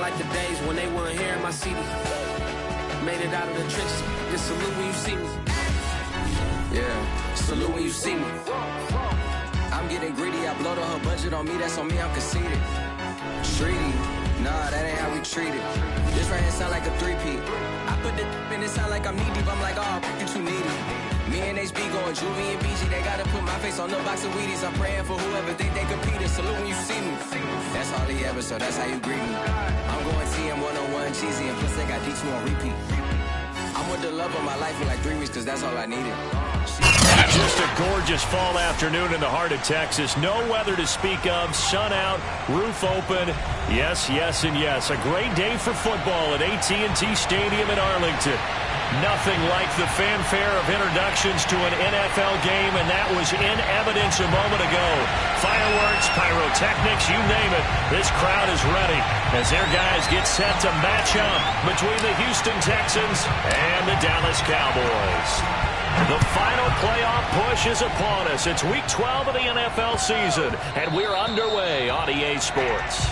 like the days when they weren't hearing my CD. Made it out of the trenches. Just salute when you see me. Yeah, salute when you see me. I'm getting greedy. I blowed on her budget on me. That's on me. I'm conceited. Treaty. Nah, that ain't how we treat it. This right here sound like a three-peat. I put the in it sound like I'm knee deep. I'm like, oh, you too needy. Me and HB going Juvie and BG. They gotta put my face on the box of Wheaties. I'm praying for whoever think they competed. Salute when you see me. That's all he ever, so that's how you greet me. I'm going TM 101 cheesy, and plus they got D2 on repeat. I'm with the love of my life for like 3 weeks, cause that's all I needed. Just a gorgeous fall afternoon in the heart of Texas. No weather to speak of. Sun out, roof open. Yes, yes, and yes. A great day for football at AT&T Stadium in Arlington. Nothing like the fanfare of introductions to an NFL game, and that was in evidence a moment ago. Fireworks, pyrotechnics, you name it. This crowd is ready as their guys get set to match up between the Houston Texans and the Dallas Cowboys. The final playoff push is upon us. It's Week 12 of the NFL season, and we're underway on EA Sports.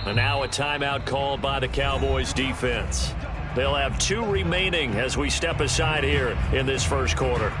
And now a timeout called by the Cowboys defense. They'll have 2 remaining as we step aside here in this first quarter.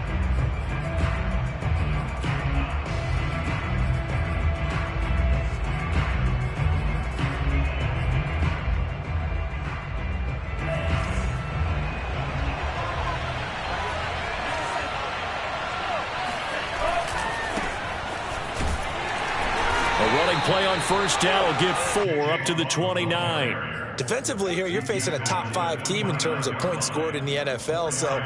Play on first down will give 4 up to the 29. Defensively here, you're facing a top 5 team in terms of points scored in the NFL. So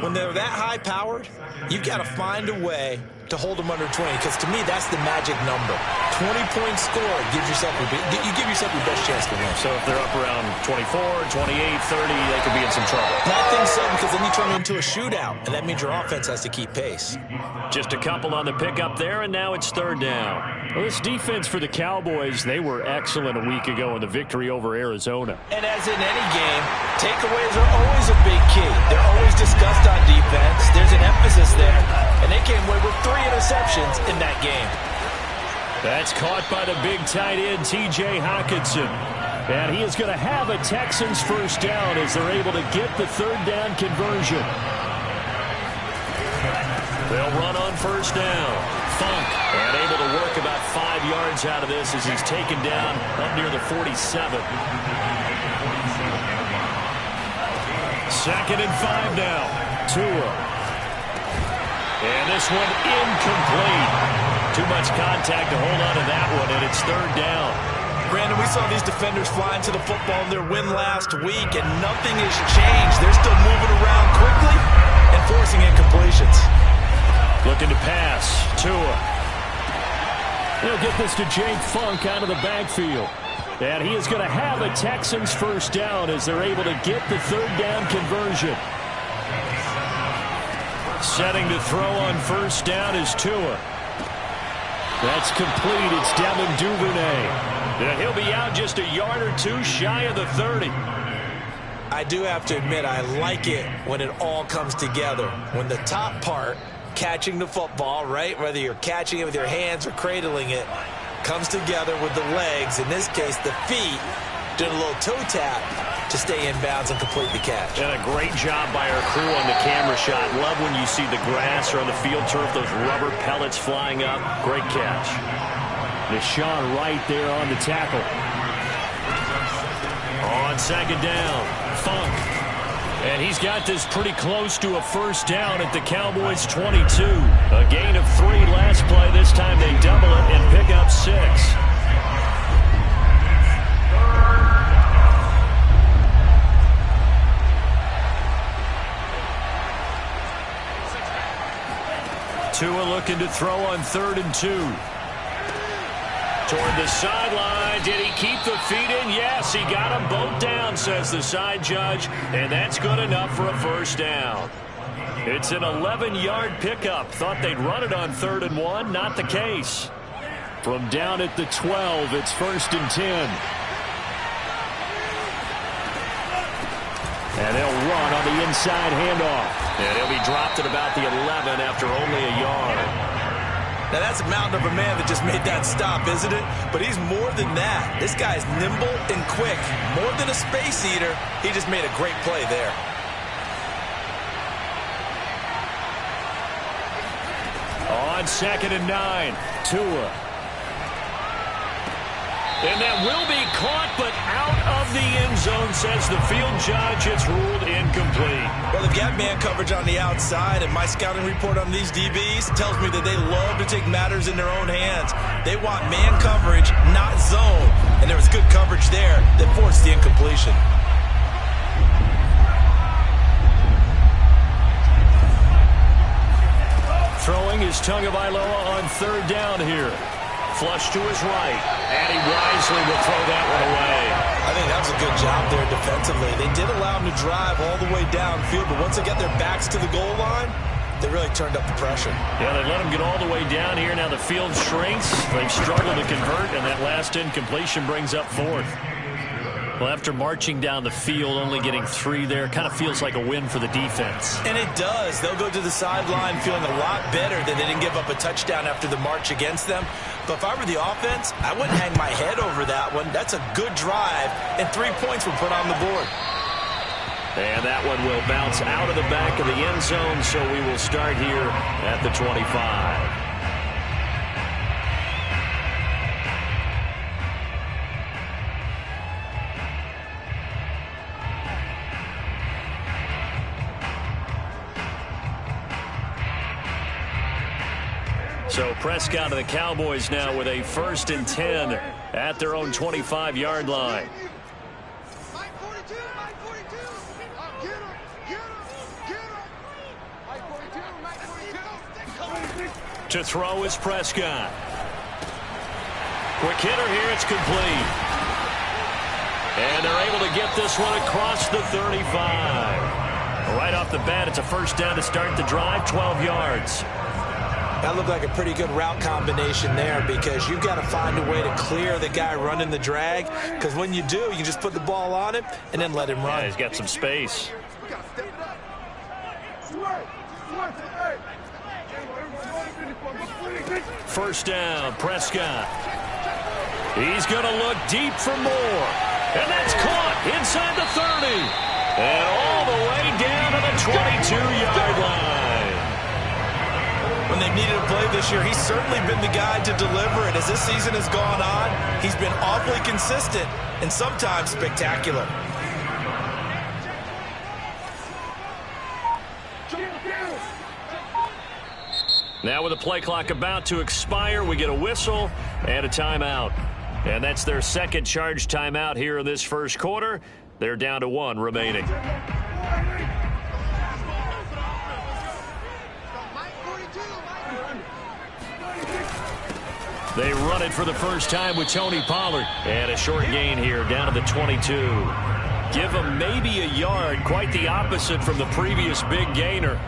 when they're that high-powered, you've got to find a way to hold them under 20, because to me, that's the magic number. 20 points scored gives yourself you give yourself your best chance to win. So if they're up around 24, 28, 30, they could be in some trouble. I think so, because then you turn it into a shootout, and that means your offense has to keep pace. Just a couple on the pickup there, and now it's third down. Well, this defense for the Cowboys, they were excellent a week ago in the victory over Arizona. And as in any game, takeaways are always a big key. They're always discussed on defense. There's an emphasis there, and they came away with 3 interceptions in that game. That's caught by the big tight end, T.J. Hockenson. And he is going to have a Texans first down as they're able to get the third down conversion. They'll run on first down. Funk, and able to work about 5 yards out of this as he's taken down up near the 47. 2nd and 5 now. Tua. And this one incomplete. Too much contact to hold on to that one, and it's third down. Brandon, we saw these defenders flying to the football in their win last week, and nothing has changed. They're still moving around quickly and forcing incompletions. Looking to pass. Tua. He'll get this to Jake Funk out of the backfield. And he is going to have a Texans first down as they're able to get the third down conversion. Setting to throw on first down is Tua. That's complete. It's Devin Duvernay. And he'll be out just a yard or 2 shy of the 30. I do have to admit, I like it when it all comes together. When the top part, catching the football, right, whether you're catching it with your hands or cradling it, comes together with the legs, in this case the feet, doing a little toe tap to stay in bounds and complete the catch. And a great job by our crew on the camera shot. Love when you see the grass or on the field turf, those rubber pellets flying up. Great catch. Deshaun right there on the tackle. On second down, Funk. And he's got this pretty close to a first down at the Cowboys' 22. A gain of 3 last play. This time they double it and pick up 6. Tua looking to throw on 3rd and 2. Toward the sideline. Did he keep the feet in? Yes, he got them both down, says the side judge. And that's good enough for a first down. It's an 11-yard pickup. Thought they'd run it on 3rd and 1. Not the case. From down at the 12, it's 1st and 10. And they'll run on the inside handoff. And he'll be dropped at about the 11 after only a yard. Now, that's a mountain of a man that just made that stop, isn't it? But he's more than that. This guy's nimble and quick. More than a space eater. He just made a great play there. On 2nd and 9, Tua. And that will be caught, but out of the end zone, says the field judge. It's ruled incomplete. Well, they've got man coverage on the outside, and my scouting report on these DBs tells me that they love to take matters in their own hands. They want man coverage, not zone. And there was good coverage there that forced the incompletion. Throwing is Tagovailoa on 3rd down here. Flush to his right, and he wisely will throw that one away. I think that was a good job there defensively. They did allow him to drive all the way downfield, but once they got their backs to the goal line, they really turned up the pressure. Yeah, they let him get all the way down here. Now the field shrinks. They've struggled to convert, and that last incompletion brings up 4th. Well, after marching down the field, only getting 3 there, kind of feels like a win for the defense. And it does. They'll go to the sideline feeling a lot better that they didn't give up a touchdown after the march against them. But if I were the offense, I wouldn't hang my head over that one. That's a good drive, and 3 points were put on the board. And that one will bounce out of the back of the end zone, so we will start here at the 25. So Prescott and the Cowboys now with a 1st and 10 at their own 25-yard line. To throw is Prescott. Quick hitter here, it's complete. And they're able to get this one across the 35. Right off the bat, it's a first down to start the drive, 12 yards. That looked like a pretty good route combination there because you've got to find a way to clear the guy running the drag, because when you do, you can just put the ball on him and then let him run. Yeah, he's got some space. First down, Prescott. He's going to look deep for more. And that's caught inside the 30. And all the way down to the 22-yard line. When they've needed a play this year, he's certainly been the guy to deliver it. As this season has gone on, he's been awfully consistent and sometimes spectacular. Now with the play clock about to expire, we get a whistle and a timeout. And that's their second charge timeout here in this first quarter. They're down to 1 remaining. They run it for the first time with Tony Pollard. And a short gain here down to the 22. Give him maybe a yard, quite the opposite from the previous big gainer.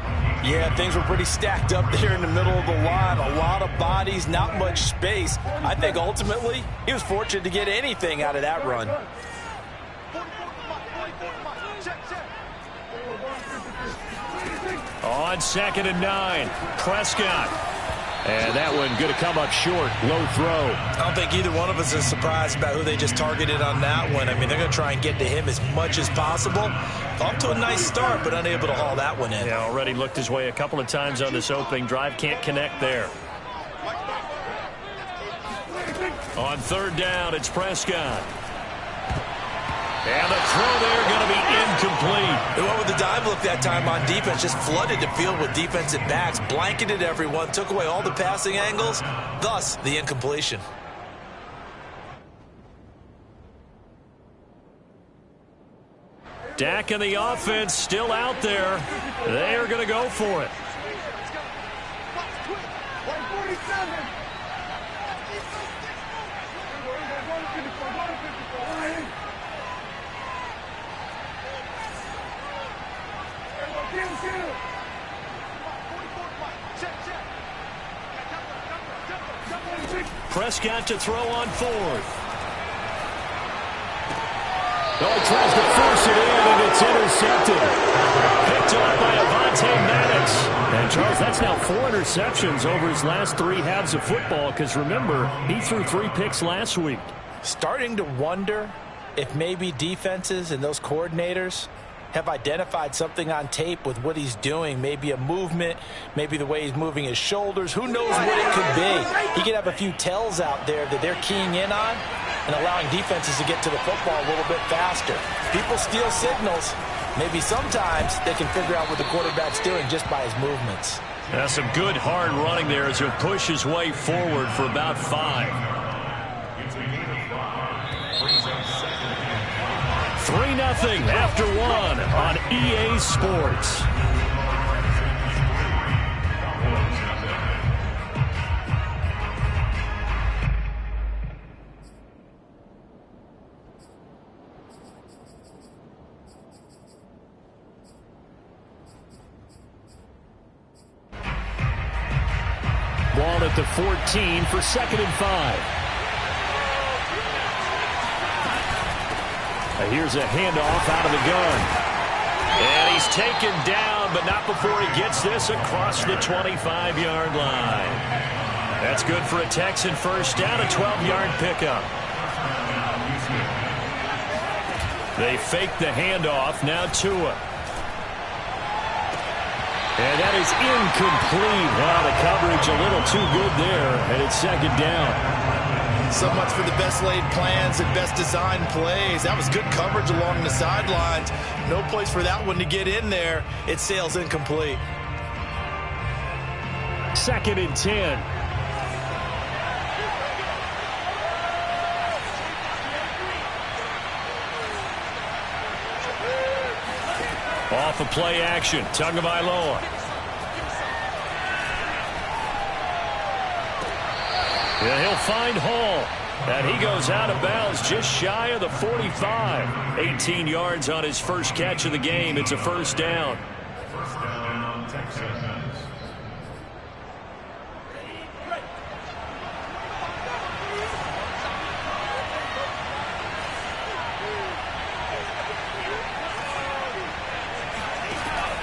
Yeah, things were pretty stacked up there in the middle of the line. A lot of bodies, not much space. I think ultimately he was fortunate to get anything out of that run. On 2nd and 9, Prescott. And that one going to come up short. Low throw. I don't think either one of us is surprised about who they just targeted on that one. I mean, they're going to try and get to him as much as possible. Off to a nice start, but unable to haul that one in. Yeah, already looked his way a couple of times on this opening drive. Can't connect there. On 3rd down, it's Prescott. And the throw there going to be incomplete. They went with the dive look that time on defense. Just flooded the field with defensive backs. Blanketed everyone. Took away all the passing angles. Thus, the incompletion. Dak and the offense still out there. They are going to go for it. Prescott to throw on fourth. Oh, he tries to force it in, and it's intercepted. Picked off by Avonte Maddox. And, Charles, that's now 4 interceptions over his last 3 halves of football, because, remember, he threw 3 picks last week. Starting to wonder if maybe defenses and those coordinators have identified something on tape with what he's doing. Maybe a movement, maybe the way he's moving his shoulders. Who knows what it could be? He could have a few tells out there that they're keying in on and allowing defenses to get to the football a little bit faster. People steal signals. Maybe sometimes they can figure out what the quarterback's doing just by his movements. That's some good hard running there as he'll push his way forward for about 5. 3-0 after 1 on EA Sports. Ball at the 14 for 2nd and 5. Here's a handoff out of the gun. And he's taken down, but not before he gets this across the 25-yard line. That's good for a Texan first down, a 12-yard pickup. They fake the handoff, now Tua. And that is incomplete. Wow, the coverage a little too good there, and it's 2nd down. So much for the best laid plans and best designed plays. That was good coverage along the sidelines. No place for that one to get in there. It sails incomplete. 2nd and 10. Off of play action, Tagovailoa. Yeah, he'll find Hall. And he goes out of bounds just shy of the 45. 18 yards on his first catch of the game. It's a first down. First down, Texans.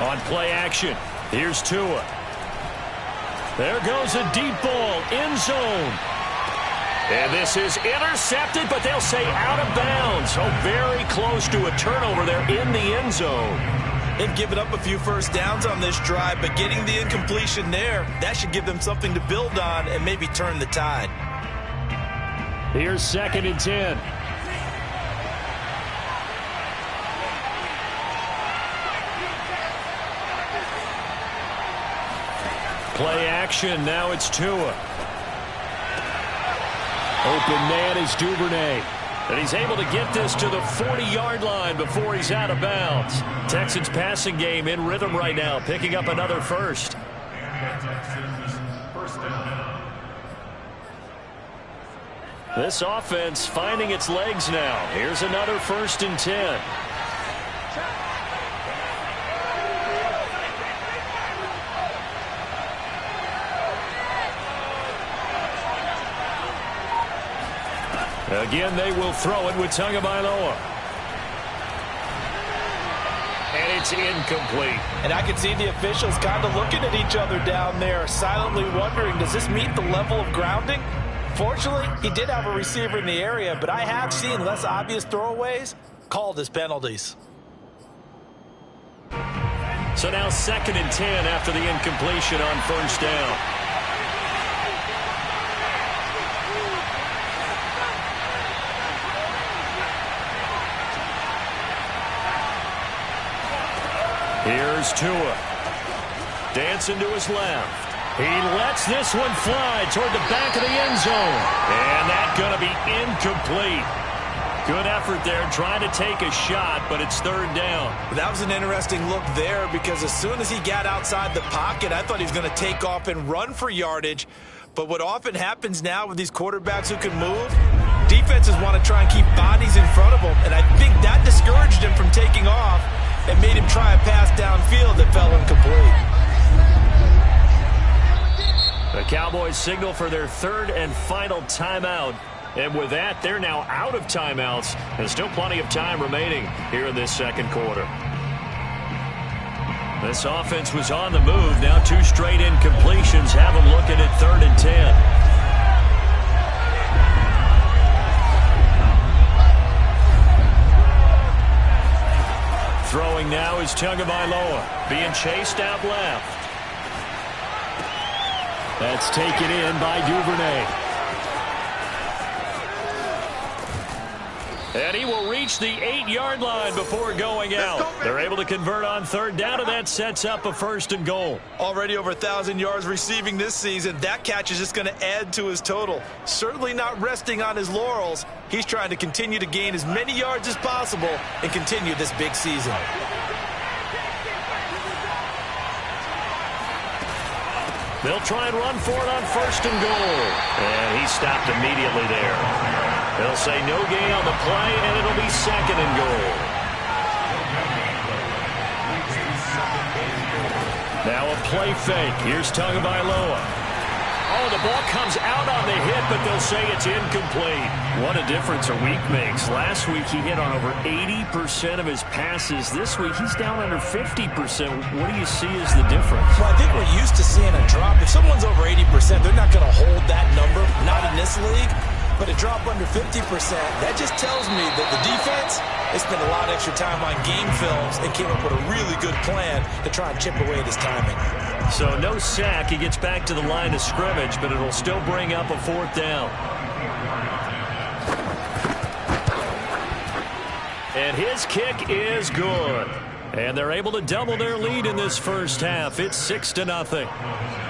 On play action, here's Tua. There goes a deep ball, end zone. And this is intercepted, but they'll say out of bounds. So very close to a turnover there in the end zone. They've given up a few first downs on this drive, but getting the incompletion there, that should give them something to build on and maybe turn the tide. Here's 2nd and 10. Play action, now it's Tua. Open man is Duvernay. And he's able to get this to the 40-yard line before he's out of bounds. Texans passing game in rhythm right now, picking up another first. This offense finding its legs now. Here's another 1st and 10. Again, they will throw it with Tagovailoa. And it's incomplete. And I can see the officials kind of looking at each other down there, silently wondering, does this meet the level of grounding? Fortunately, he did have a receiver in the area, but I have seen less obvious throwaways called as penalties. So now 2nd and 10 after the incompletion on first down. Here's Tua. Dancing to his left. He lets this one fly toward the back of the end zone. And that's going to be incomplete. Good effort there, trying to take a shot, but it's third down. That was an interesting look there because as soon as he got outside the pocket, I thought he was going to take off and run for yardage. But what often happens now with these quarterbacks who can move, defenses want to try and keep bodies in front of them, and I think that discouraged him from taking off and made him try a pass downfield that fell incomplete. The Cowboys signal for their third and final timeout. And with that, they're now out of timeouts. There's still plenty of time remaining here in this second quarter. This offense was on the move. Now 2 straight incompletions have them looking at 3rd and 10. Throwing now is Tagovailoa, being chased out left. That's taken in by Duvernay. And he will reach the 8-yard line before going out. They're able to convert on 3rd down, and that sets up a 1st and goal. Already over 1,000 yards receiving this season. That catch is just going to add to his total. Certainly not resting on his laurels. He's trying to continue to gain as many yards as possible and continue this big season. They'll try and run for it on 1st and goal. And he stopped immediately there. They'll say no gain on the play, and it'll be 2nd and goal. Now a play fake. Here's Tagovailoa. Oh, the ball comes out on the hit, but they'll say it's incomplete. What a difference a week makes. Last week he hit on over 80% of his passes. This week he's down under 50%. What do you see as the difference? Well, I think we're used to seeing a drop. If someone's over 80%, they're not going to hold that number. Not in this league. But a drop under 50%, that just tells me that the defense, they spent a lot of extra time on game films and came up with a really good plan to try and chip away at his timing. So no sack. He gets back to the line of scrimmage, but it'll still bring up a 4th down. And his kick is good. And they're able to double their lead in this first half. It's 6-0.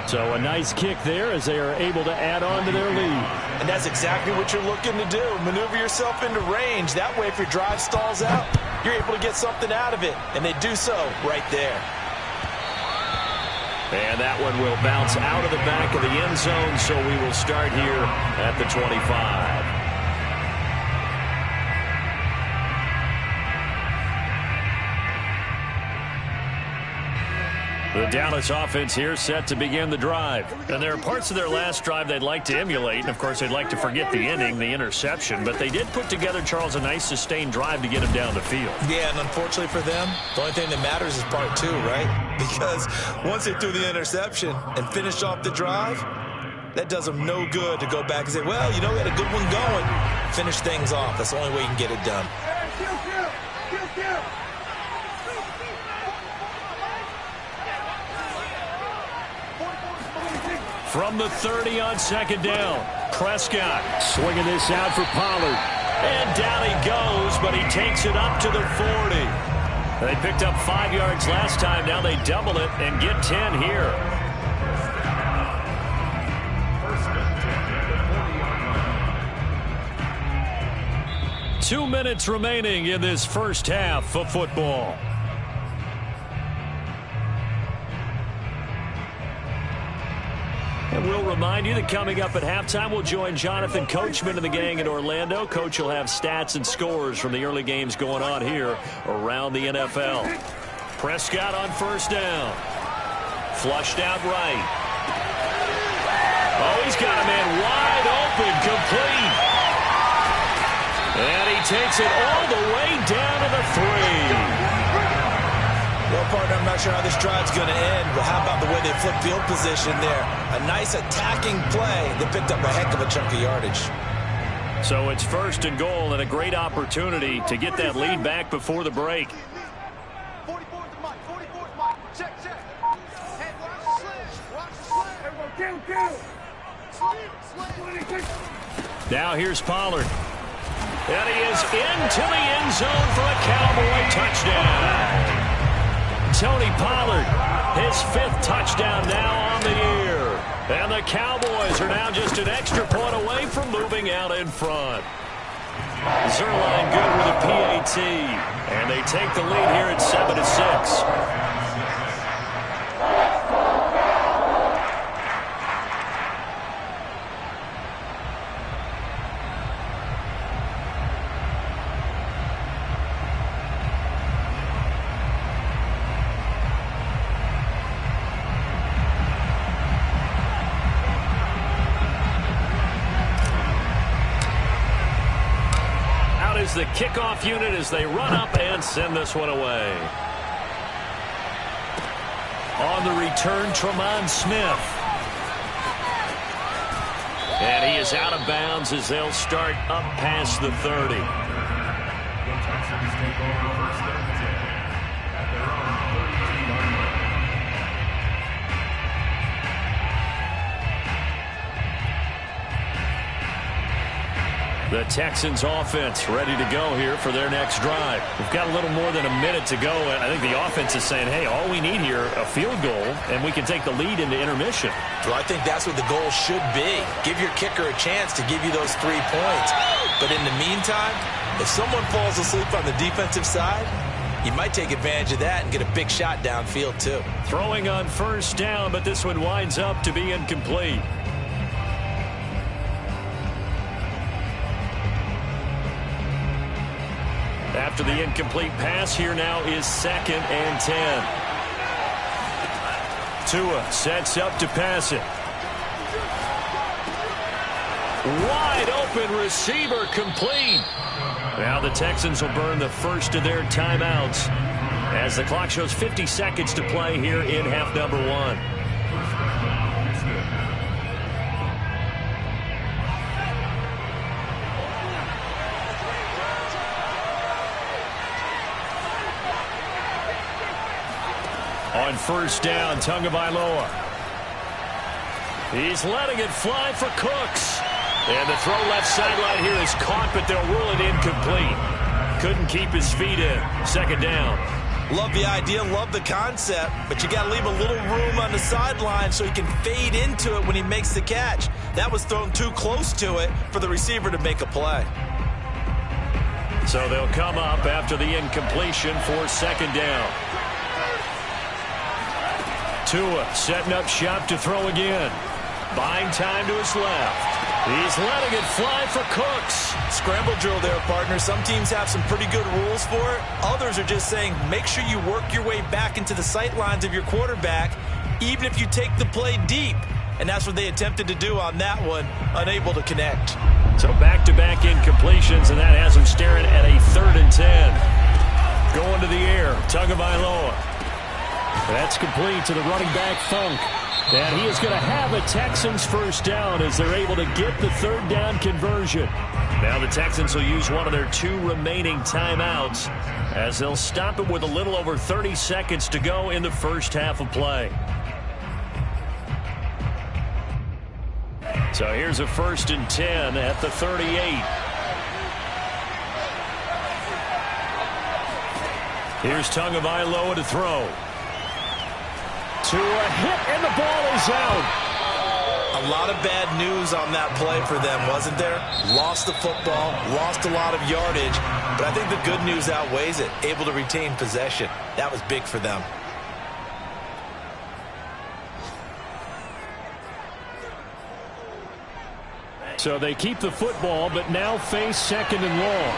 So a nice kick there as they are able to add on to their lead. And that's exactly what you're looking to do. Maneuver yourself into range. That way, if your drive stalls out, you're able to get something out of it. And they do so right there. And that one will bounce out of the back of the end zone. So we will start here at the 25. The Dallas offense here set to begin the drive. And there are parts of their last drive they'd like to emulate. And, of course, they'd like to forget the ending, the interception. But they did put together, Charles, a nice sustained drive to get him down the field. Yeah, and unfortunately for them, the only thing that matters is part 2, right? Because once they threw the interception and finished off the drive, that does them no good to go back and say, well, you know, we had a good one going. Finish things off. That's the only way you can get it done. From the 30 on 2nd down, Prescott swinging this out for Pollard. And down he goes, but he takes it up to the 40. They picked up 5 yards last time. Now they double it and get 10 here. Two minutes remaining in this first half of football. And we'll remind you that coming up at halftime, we'll join Jonathan Coachman and the gang in Orlando. Coach will have stats and scores from the early games going on here around the NFL. Prescott on 1st down. Flushed out right. Oh, he's got a man wide open, complete. And he takes it all the way down to the 3. Well, partner, I'm not sure how this drive's going to end, but how about the way they flip field position there? A nice attacking play that picked up a heck of a chunk of yardage. So it's 1st and goal and a great opportunity to get that lead back before the break. 44's the mic, 44's mic. Check. Hey, watch the sledge. Now here's Pollard. And he is into the end zone for a Cowboy touchdown. Tony Pollard, his 5th touchdown now on the year. And the Cowboys are now just an extra point away from moving out in front. Zerline good with a PAT. And they take the lead here at 7-6. The kickoff unit as they run up and send this one away. On the return, Tremont Smith. And he is out of bounds as they'll start up past the 30. The Texans take over first and 10 at their own 32-yard line. The Texans offense ready to go here for their next drive. We've got a little more than a minute to go, and I think the offense is saying, hey, all we need here, a field goal, and we can take the lead into intermission. Well, I think that's what the goal should be. Give your kicker a chance to give you those 3 points. But in the meantime, if someone falls asleep on the defensive side, you might take advantage of that and get a big shot downfield too. Throwing on first down, but this one winds up to be incomplete. After the incomplete pass, here now is 2nd and 10. Tua sets up to pass it. Wide open receiver complete. Now the Texans will burn the first of their timeouts as the clock shows 50 seconds to play here in half number 1. On first down, Tagovailoa. He's letting it fly for Cooks. And the throw left sideline here is caught, but they'll rule it incomplete. Couldn't keep his feet in. 2nd down. Love the idea, love the concept, but you got to leave a little room on the sideline so he can fade into it when he makes the catch. That was thrown too close to it for the receiver to make a play. So they'll come up after the incompletion for 2nd down. Tua setting up shop to throw again. Buying time to his left. He's letting it fly for Cooks. Scramble drill there, partner. Some teams have some pretty good rules for it. Others are just saying make sure you work your way back into the sight lines of your quarterback, even if you take the play deep. And that's what they attempted to do on that one, unable to connect. So back-to-back incompletions, and that has them staring at a 3rd and 10. Going to the air, Tagovailoa. That's complete to the running back, Funk. And he is going to have a Texans first down as they're able to get the 3rd down conversion. Now the Texans will use one of their 2 remaining timeouts as they'll stop it with a little over 30 seconds to go in the first half of play. So here's a 1st and 10 at the 38. Here's Tagovailoa to throw. To a hit, and the ball is out. A lot of bad news on that play for them, wasn't there? Lost the football, lost a lot of yardage, but I think the good news outweighs it. Able to retain possession. That was big for them. So they keep the football, but now face 2nd and long.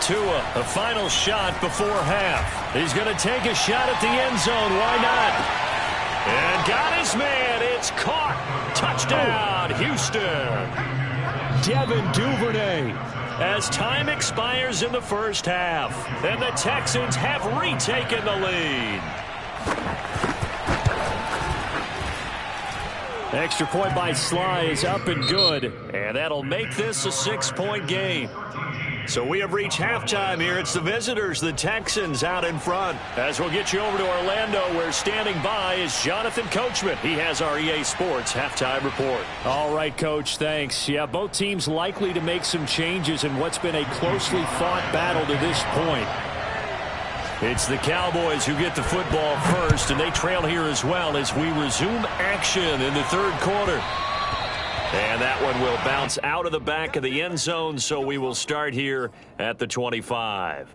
Tua, a final shot before half. He's going to take a shot at the end zone. Why not? And got his man. It's caught. Touchdown, Houston. Devin Duvernay. As time expires in the first half, and the Texans have retaken the lead. Extra point by Sly is up and good, and that'll make this a 6-point game. So we have reached halftime here. It's the visitors, the Texans, out in front. As we'll get you over to Orlando, where standing by is Jonathan Coachman. He has our EA Sports halftime report. All right, Coach, thanks. Yeah, both teams likely to make some changes in what's been a closely fought battle to this point. It's the Cowboys who get the football first, and they trail here as well as we resume action in the third quarter. And that one will bounce out of the back of the end zone, so we will start here at the 25.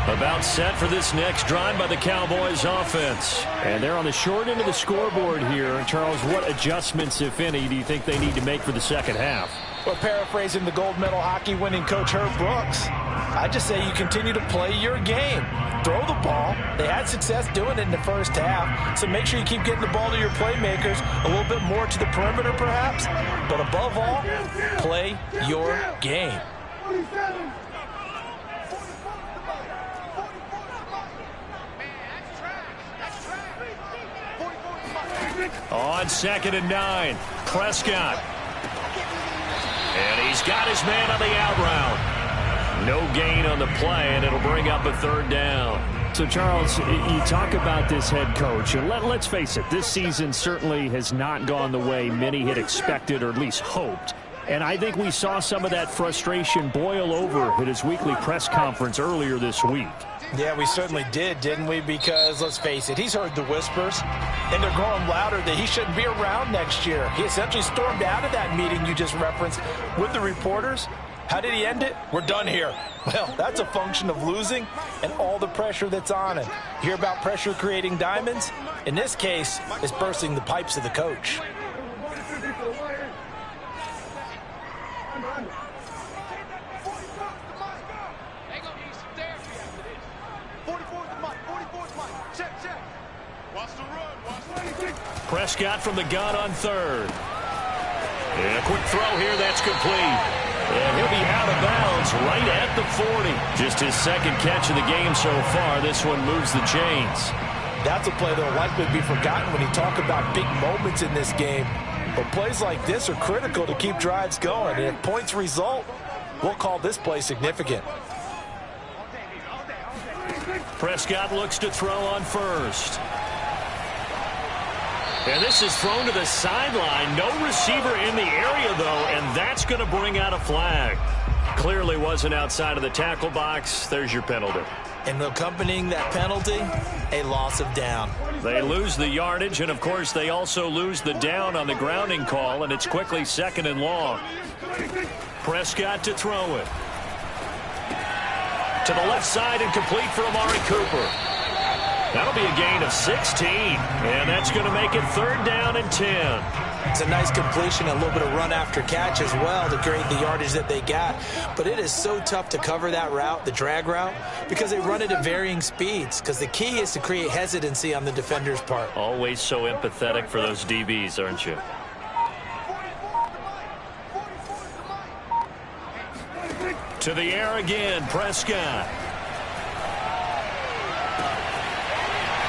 About set for this next drive by the Cowboys offense. And they're on the short end of the scoreboard here. Charles, what adjustments, if any, do you think they need to make for the second half? Well, paraphrasing the gold medal hockey winning coach Herb Brooks, I just say you continue to play your game. Throw the ball. They had success doing it in the first half, so make sure you keep getting the ball to your playmakers, a little bit more to the perimeter perhaps, but above all, play your game. On 2nd and 9, Prescott. And he's got his man on the out route. No gain on the play, and it'll bring up a 3rd down. So, Charles, you talk about this head coach, and let's face it, this season certainly has not gone the way many had expected or at least hoped. And I think we saw some of that frustration boil over at his weekly press conference earlier this week. Yeah, we certainly did, didn't we? Because, let's face it, he's heard the whispers, and they're growing louder that he shouldn't be around next year. He essentially stormed out of that meeting you just referenced with the reporters. How did he end it? We're done here. Well, that's a function of losing and all the pressure that's on him. You hear about pressure creating diamonds? In this case, it's bursting the pipes of the coach. Prescott from the gun on 3rd. And a quick throw here, that's complete. And he'll be out of bounds right at the 40. Just his 2nd catch of the game so far. This one moves the chains. That's a play that will likely be forgotten when you talk about big moments in this game. But plays like this are critical to keep drives going. And if points result, we'll call this play significant. Prescott looks to throw on 1st. And this is thrown to the sideline. No receiver in the area, though, and that's going to bring out a flag. Clearly wasn't outside of the tackle box. There's your penalty. And accompanying that penalty, a loss of down. They lose the yardage, and, of course, they also lose the down on the grounding call, and it's quickly 2nd and long. Prescott to throw it. To the left side and complete for Amari Cooper. That'll be a gain of 16, and that's going to make it 3rd down and 10. It's a nice completion, a little bit of run after catch as well to create the yardage that they got. But it is so tough to cover that route, the drag route, because they run it at varying speeds. Because the key is to create hesitancy on the defender's part. Always so empathetic for those DBs, aren't you? To the air again, Prescott.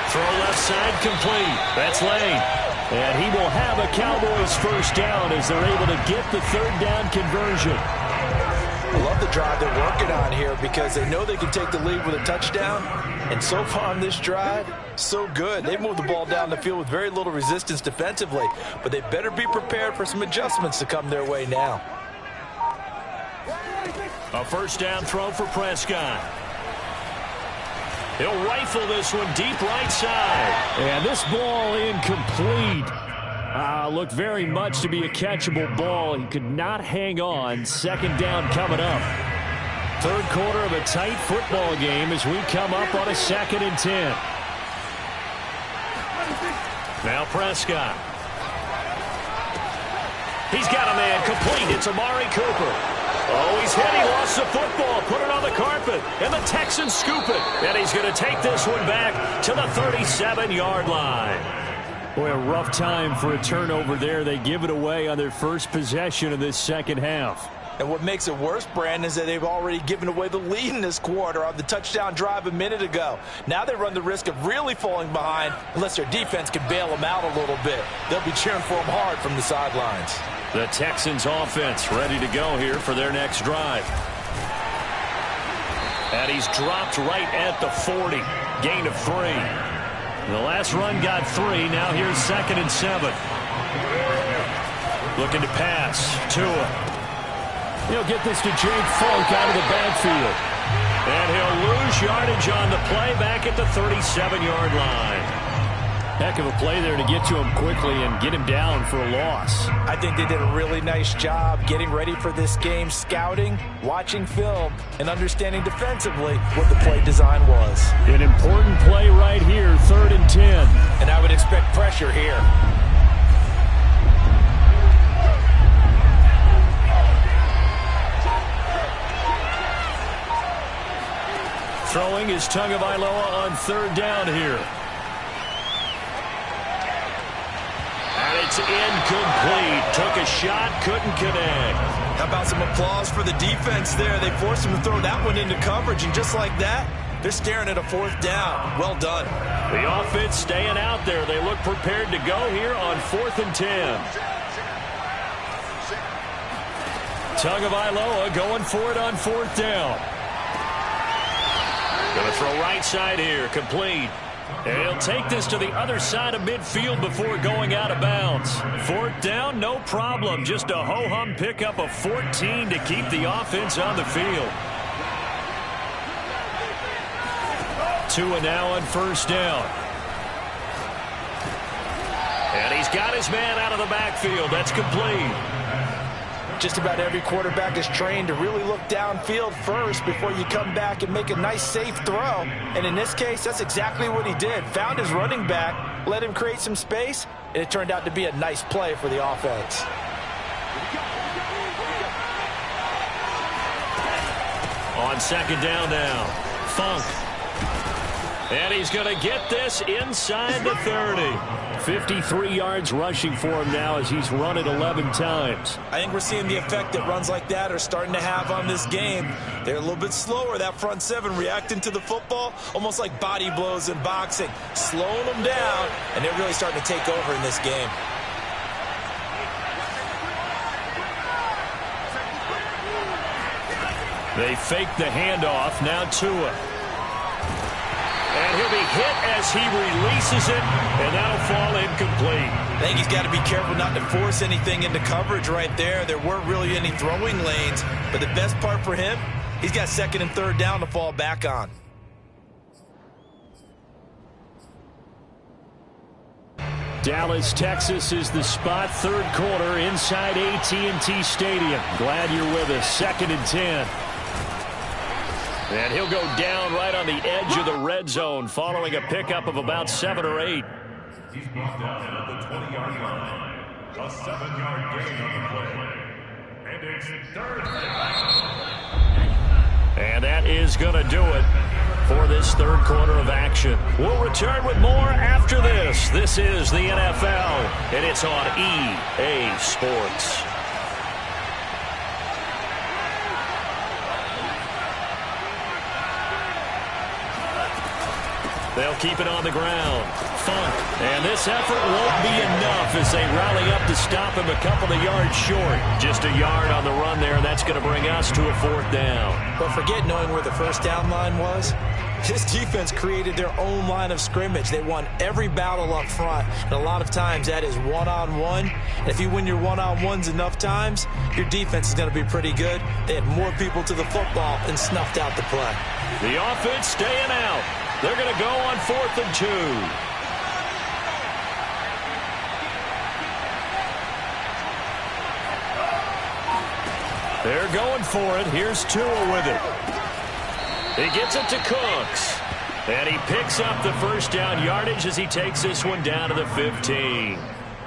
Throw left side complete. That's Lane. And he will have a Cowboys 1st down as they're able to get the 3rd down conversion. I love the drive they're working on here because they know they can take the lead with a touchdown. And so far on this drive, so good. They moved the ball down the field with very little resistance defensively. But they better be prepared for some adjustments to come their way now. A 1st down throw for Prescott. He'll rifle this one deep right side. And this ball incomplete. Looked very much to be a catchable ball. He could not hang on. 2nd down coming up. 3rd quarter of a tight football game as we come up on a 2nd and 10. Now Prescott. He's got a man complete. It's Amari Cooper. Oh, he's hit. He lost the football. Put it on the carpet. And the Texans scoop it. And he's going to take this one back to the 37-yard line. Boy, a rough time for a turnover there. They give it away on their first possession of this 2nd half. And what makes it worse, Brandon, is that they've already given away the lead in this quarter on the touchdown drive a minute ago. Now they run the risk of really falling behind unless their defense can bail them out a little bit. They'll be cheering for them hard from the sidelines. The Texans offense ready to go here for their next drive. And he's dropped right at the 40. Gain of 3. The last run got 3. Now here's 2nd and 7. Looking to pass. Tua. He'll get this to Jake Funk out of the backfield. And he'll lose yardage on the play back at the 37-yard line. Heck of a play there to get to him quickly and get him down for a loss. I think they did a really nice job getting ready for this game, scouting, watching film, and understanding defensively what the play design was. An important play right here, 3rd and 10. And I would expect pressure here. Throwing is Tagovailoa on 3rd down here. And it's incomplete. Took a shot, couldn't connect. How about some applause for the defense there? They forced him to throw that one into coverage, and just like that, they're staring at a 4th down. Well done. The offense staying out there. They look prepared to go here on 4th and 10. Tagovailoa going for it on 4th down. Going to throw right side here, complete. And he'll take this to the other side of midfield before going out of bounds. 4th down, no problem. Just a ho-hum pickup of 14 to keep the offense on the field. Tua now on 1st down. And he's got his man out of the backfield. That's complete. Just about every quarterback is trained to really look downfield first before you come back and make a nice, safe throw. And in this case, that's exactly what he did. Found his running back, let him create some space, and it turned out to be a nice play for the offense. On 2nd down now, Funk. And he's going to get this inside the 30. 53 yards rushing for him now as he's run it 11 times. I think we're seeing the effect that runs like that are starting to have on this game. They're a little bit slower, that front 7, reacting to the football, almost like body blows in boxing, slowing them down, and they're really starting to take over in this game. They fake the handoff, now Tua. And he'll be hit as he releases it, and that'll fall incomplete. I think he's got to be careful not to force anything into coverage right there. There weren't really any throwing lanes, but the best part for him, he's got 2nd and 3rd down to fall back on. Dallas, Texas is the spot, 3rd quarter inside AT&T Stadium. Glad you're with us. 2nd and 10. And he'll go down right on the edge of the red zone following a pickup of about 7 or 8. He's brought down at the 20-yard line. A 7-yard gain on the play. And it's 3rd down. And that is going to do it for this 3rd quarter of action. We'll return with more after this. This is the NFL, and it's on EA Sports. They'll keep it on the ground. Funk. And this effort won't be enough as they rally up to stop him a couple of yards short. Just a yard on the run there, and that's going to bring us to a 4th down. But forget knowing where the 1st down line was. This defense created their own line of scrimmage. They won every battle up front, and a lot of times that is one-on-one. And if you win your one-on-ones enough times, your defense is going to be pretty good. They had more people to the football and snuffed out the play. The offense staying out. They're going to go on 4th and 2. They're going for it. Here's Tua with it. He gets it to Cooks. And he picks up the 1st down yardage as he takes this one down to the 15.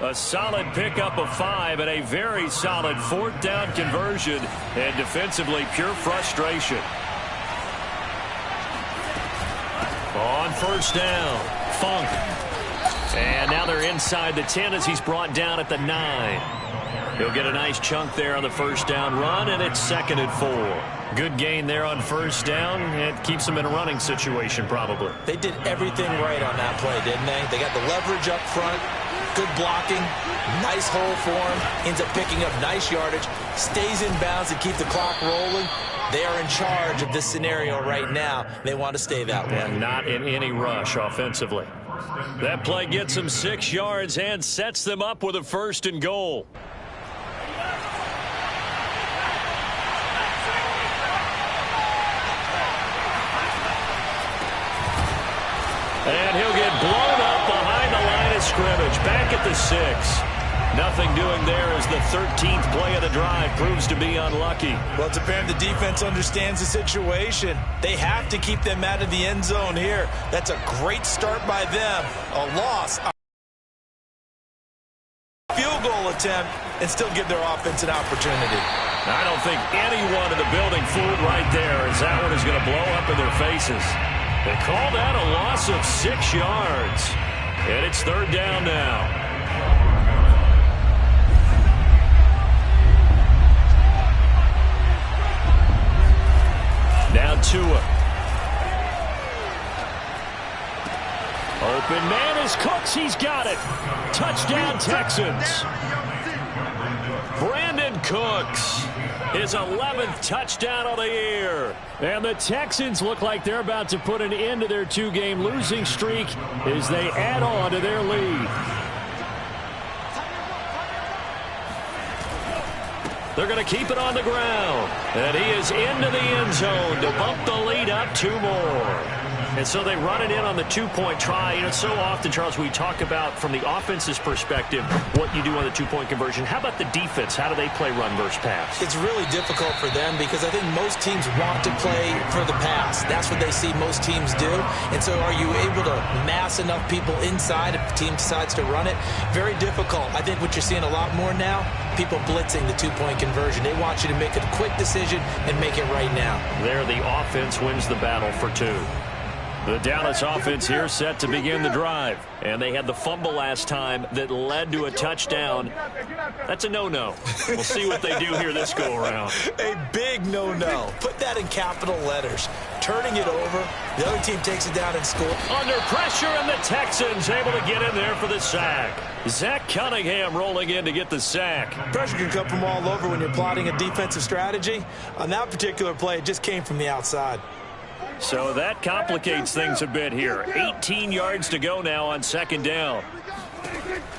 A solid pickup of 5 and a very solid 4th down conversion. And defensively, pure frustration. On 1st down, Funk. And now they're inside the 10 as he's brought down at the 9. He'll get a nice chunk there on the 1st down run, and it's 2nd and 4. Good gain there on 1st down. It keeps them in a running situation, probably. They did everything right on that play, didn't they? They got the leverage up front, good blocking, nice hole for him, ends up picking up nice yardage, stays in bounds to keep the clock rolling. They are in charge of this scenario right now. They want to stay that way. And not in any rush offensively. That play gets them 6 yards and sets them up with a 1st and goal. the 6. Nothing doing there as the 13th play of the drive proves to be unlucky. Well, it's apparent the defense understands the situation. They have to keep them out of the end zone here. That's a great start by them. A loss, a field goal attempt, and still give their offense an opportunity. I don't think anyone in the building fooled right there, as that one is going to blow up in their faces. They call that a loss of 6 yards. And it's 3rd down now. Now Tua. Open man is Cooks. He's got it. Touchdown Texans. Brandon Cooks. His 11th touchdown of the year. And the Texans look like they're about to put an end to their 2-game losing streak as they add on to their lead. They're going to keep it on the ground. And he is into the end zone to bump the lead up 2 more. And so they run it in on the 2-point try. You know, so often, Charles, we talk about from the offense's perspective what you do on the 2-point conversion. How about the defense? How do they play run versus pass? It's really difficult for them because I think most teams want to play for the pass. That's what they see most teams do. And so are you able to mass enough people inside if the team decides to run it? Very difficult. I think what you're seeing a lot more now, people blitzing the 2-point conversion. They want you to make a quick decision and make it right now. There, the offense wins the battle for 2. The Dallas offense here set to begin the drive. And they had the fumble last time that led to a touchdown. That's a no-no. We'll see what they do here this go-around. A big no-no. Put that in capital letters. Turning it over. The other team takes it down and scores. Under pressure, and the Texans able to get in there for the sack. Zach Cunningham rolling in to get the sack. Pressure can come from all over when you're plotting a defensive strategy. On that particular play, it just came from the outside. So that complicates things a bit here. 18 yards to go now on 2nd down.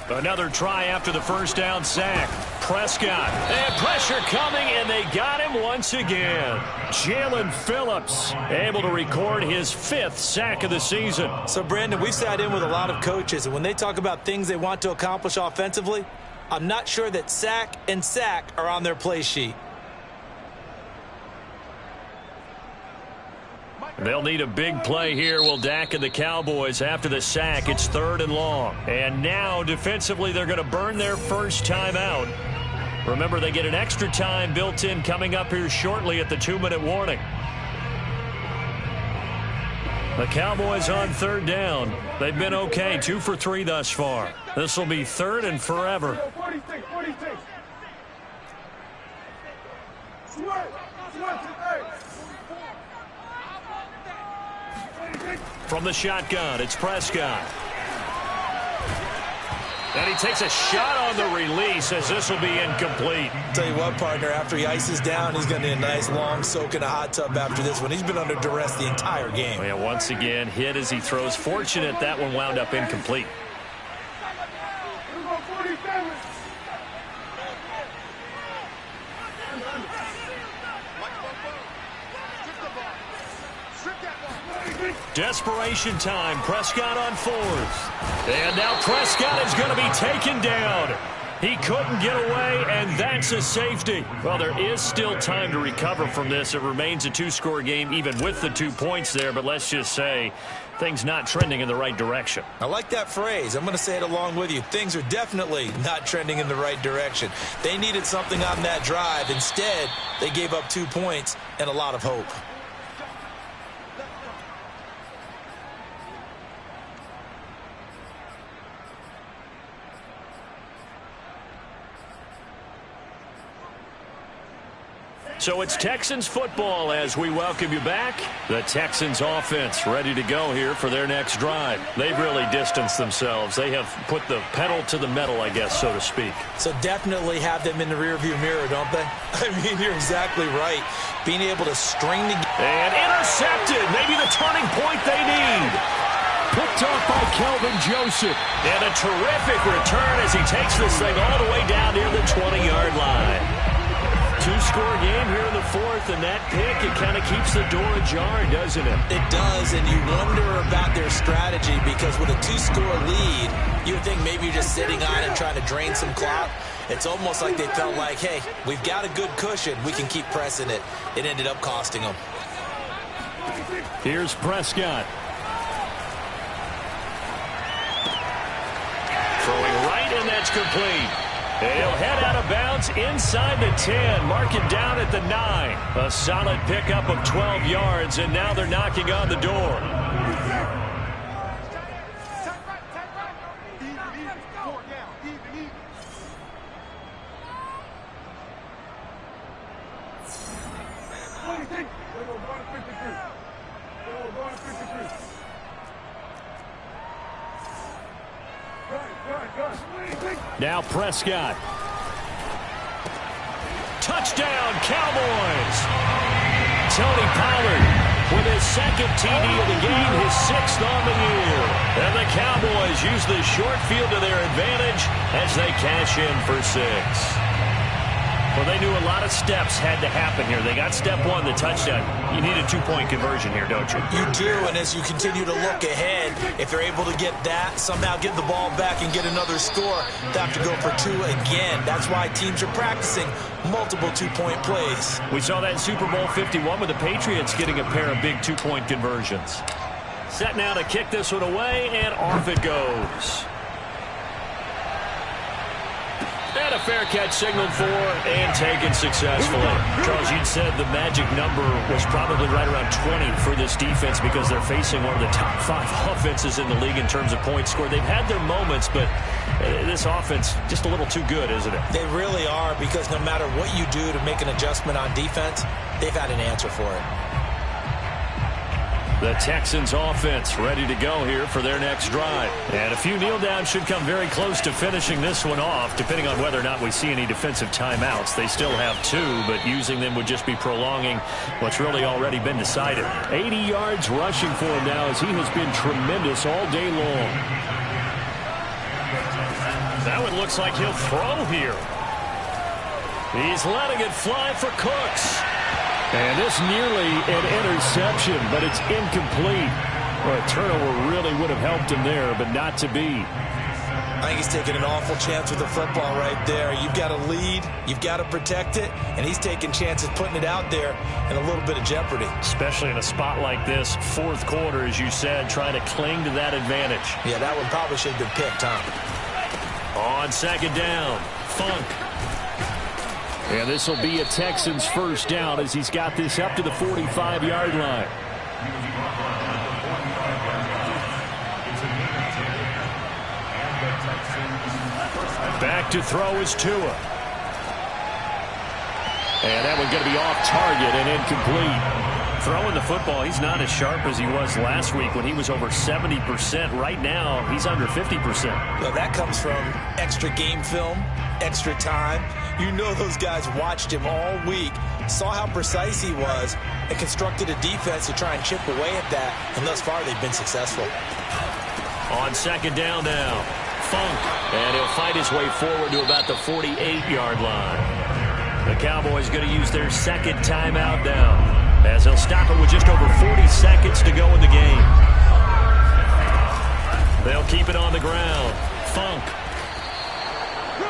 Another try after the 1st down sack. Prescott. And pressure coming, and they got him once again. Jalen Phillips able to record his 5th sack of the season. So, Brandon, we sat in with a lot of coaches, and when they talk about things they want to accomplish offensively, I'm not sure that sack and sack are on their play sheet. They'll need a big play here, will Dak and the Cowboys. After the sack, it's 3rd and long. And now, defensively, they're going to burn their first time out. Remember, they get an extra time built in coming up here shortly at the 2-minute warning. The Cowboys on 3rd down. They've been okay, 2 for 3 thus far. This will be 3rd and forever. From the shotgun, it's Prescott. And he takes a shot on the release as this will be incomplete. Tell you what, partner, after he ices down, he's going to need a nice long soak in a hot tub after this one. He's been under duress the entire game. Yeah, once again, hit as he throws. Fortunate that one wound up incomplete. Desperation time. Prescott on 4th. And now Prescott is going to be taken down. He couldn't get away, and that's a safety. Well, there is still time to recover from this. It remains a 2-score game, even with the 2 points there. But let's just say things not trending in the right direction. I like that phrase. I'm going to say it along with you. Things are definitely not trending in the right direction. They needed something on that drive. Instead, they gave up 2 points and a lot of hope. So it's Texans football as we welcome you back. The Texans offense ready to go here for their next drive. They've really distanced themselves. They have put the pedal to the metal, I guess, so to speak. So definitely have them in the rearview mirror, don't they? I mean, you're exactly right. Being able to string together. And intercepted. Maybe the turning point they need. Picked off by Kelvin Joseph. And a terrific return as he takes this thing all the way down near the 20-yard line. 2-score game here in the 4th, and that pick, it kind of keeps the door ajar, doesn't it? It does, and you wonder about their strategy because with a 2-score lead, you would think maybe you're just sitting on and trying to drain some clock. It's almost like they felt like, hey, we've got a good cushion. We can keep pressing it. It ended up costing them. Here's Prescott. Throwing right, and that's complete. And he'll head out of bounds inside the 10. Mark it down at the 9. A solid pickup of 12 yards, and now they're knocking on the door. Now Prescott. Touchdown, Cowboys. Tony Pollard with his second TD of the game, his 6th on the year. And the Cowboys use the short field to their advantage as they cash in for 6. Well, they knew a lot of steps had to happen here. They got step 1, the touchdown. You need a 2-point conversion here, don't you? You do, and as you continue to look ahead, if they're able to get that, somehow get the ball back and get another score, they have to go for 2 again. That's why teams are practicing multiple 2-point plays. We saw that in Super Bowl 51 with the Patriots getting a pair of big 2-point conversions. Set now to kick this one away, and off it goes. And a fair catch signaled for and taken successfully. Charles, you'd said the magic number was probably right around 20 for this defense because they're facing one of the top 5 offenses in the league in terms of points scored. They've had their moments, but this offense just a little too good, isn't it? They really are, because no matter what you do to make an adjustment on defense, they've had an answer for it. The Texans offense ready to go here for their next drive. And a few kneel downs should come very close to finishing this one off, depending on whether or not we see any defensive timeouts. They still have 2, but using them would just be prolonging what's really already been decided. 80 yards rushing for him now as he has been tremendous all day long. That one looks like he'll throw here. He's letting it fly for Cooks. And this nearly an interception, but it's incomplete. Well, a turnover really would have helped him there, but not to be. I think he's taking an awful chance with the football right there. You've got to lead, you've got to protect it, and he's taking chances putting it out there in a little bit of jeopardy. Especially in a spot like this, 4th quarter, as you said, trying to cling to that advantage. Yeah, that one probably should have been picked, huh? On 2nd down, Funk. And this will be a Texans 1st down as he's got this up to the 45-yard line. Back to throw is Tua. And that one's going to be off target and incomplete. Throwing the football, he's not as sharp as he was last week when he was over 70%. Right now, he's under 50%. Well, that comes from extra game film, extra time. You know those guys watched him all week, saw how precise he was, and constructed a defense to try and chip away at that. And thus far, they've been successful. On 2nd down now, Funk. And he'll fight his way forward to about the 48-yard line. The Cowboys going to use their 2nd timeout now, as they'll stop it with just over 40 seconds to go in the game. They'll keep it on the ground. Funk.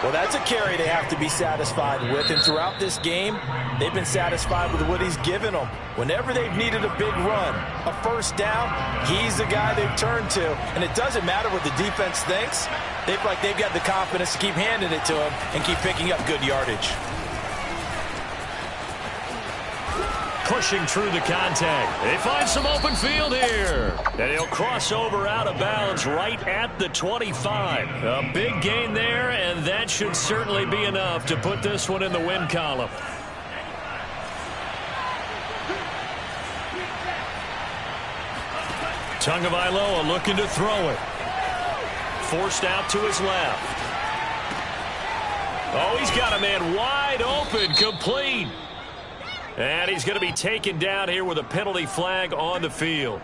Well, that's a carry they have to be satisfied with, and throughout this game, they've been satisfied with what he's given them. Whenever they've needed a big run, a 1st down, he's the guy they've turned to, and it doesn't matter what the defense thinks. They've got the confidence to keep handing it to him and keep picking up good yardage. Pushing through the contact. They find some open field here. And he'll cross over out of bounds right at the 25. A big gain there, and that should certainly be enough to put this one in the win column. Tagovailoa looking to throw it. Forced out to his left. Oh, he's got a man wide open, complete. And he's going to be taken down here with a penalty flag on the field.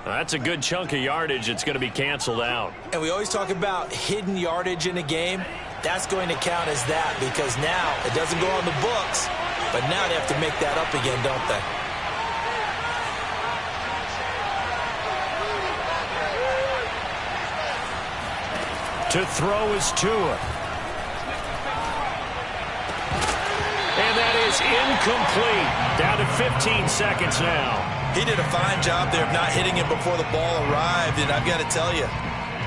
That's a good chunk of yardage. It's going to be canceled out. And we always talk about hidden yardage in a game. That's going to count as that, because now it doesn't go on the books, but now they have to make that up again, don't they? To throw is Tua. And that is incomplete. Down to 15 seconds now. He did a fine job there of not hitting him before the ball arrived, and I've got to tell you,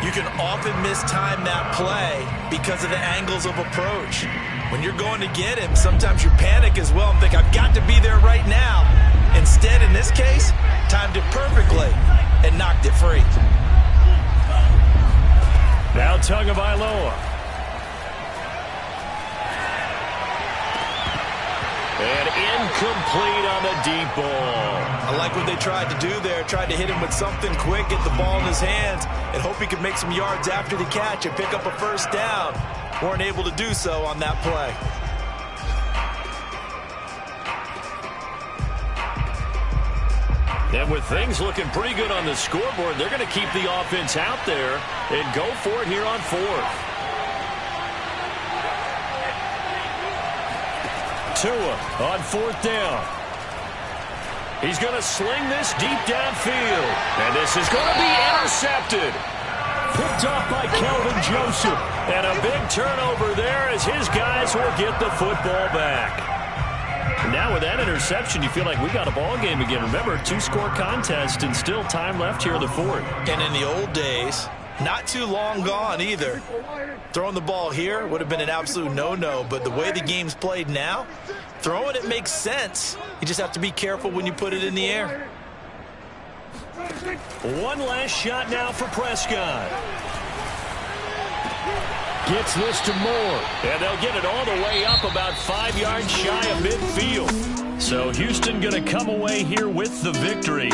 you can often mistime that play because of the angles of approach. When you're going to get him, sometimes you panic as well and think, I've got to be there right now. Instead, in this case, timed it perfectly and knocked it free. Now Tagovailoa. And incomplete on the deep ball. I like what they tried to do there. Tried to hit him with something quick, get the ball in his hands, and hope he could make some yards after the catch and pick up a first down. Weren't able to do so on that play. And with things looking pretty good on the scoreboard, they're going to keep the offense out there and go for it here on fourth. Tua on fourth down. He's going to sling this deep downfield. And this is going to be intercepted. Picked off by Kelvin Joseph. And a big turnover there as his guys will get the football back. Now with that interception, you feel like we got a ball game again. Remember, 2-score contest and still time left here in the fourth. And in the old days, not too long gone either. Throwing the ball here would have been an absolute no-no, but the way the game's played now, throwing it makes sense. You just have to be careful when you put it in the air. One last shot now for Prescott. Gets this to Moore. And they'll get it all the way up about 5 yards shy of midfield. So Houston going to come away here with the victory.